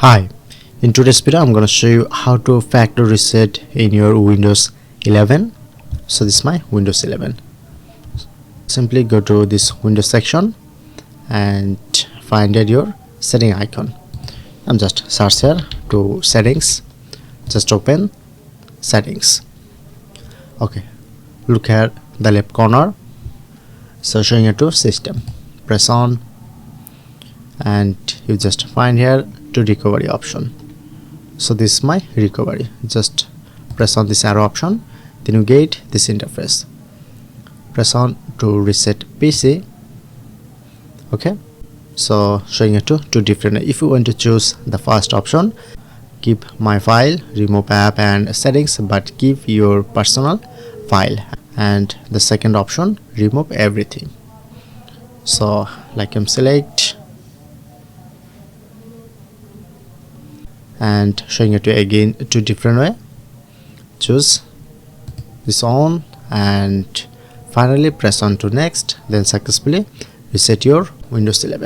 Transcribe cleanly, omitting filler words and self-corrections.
Hi, in today's video I'm going to show you how to factory reset in your Windows 11. So this is my Windows 11. Simply go to this Windows section and find your setting icon. I'm just search here to settings. Just open settings. Okay, look at the left corner. So showing it to system. Press on and you just find here to recovery option. So this is my recovery. Just press on this arrow option, then you get this interface. Press on to reset PC. Okay, so showing it to two different. If you want to choose the first option, keep my file, remove app and settings, but keep your personal file. And the second option, remove everything. So like I'm select and showing it to again two different way. Choose this on and finally press on to next, then successfully reset your Windows 11.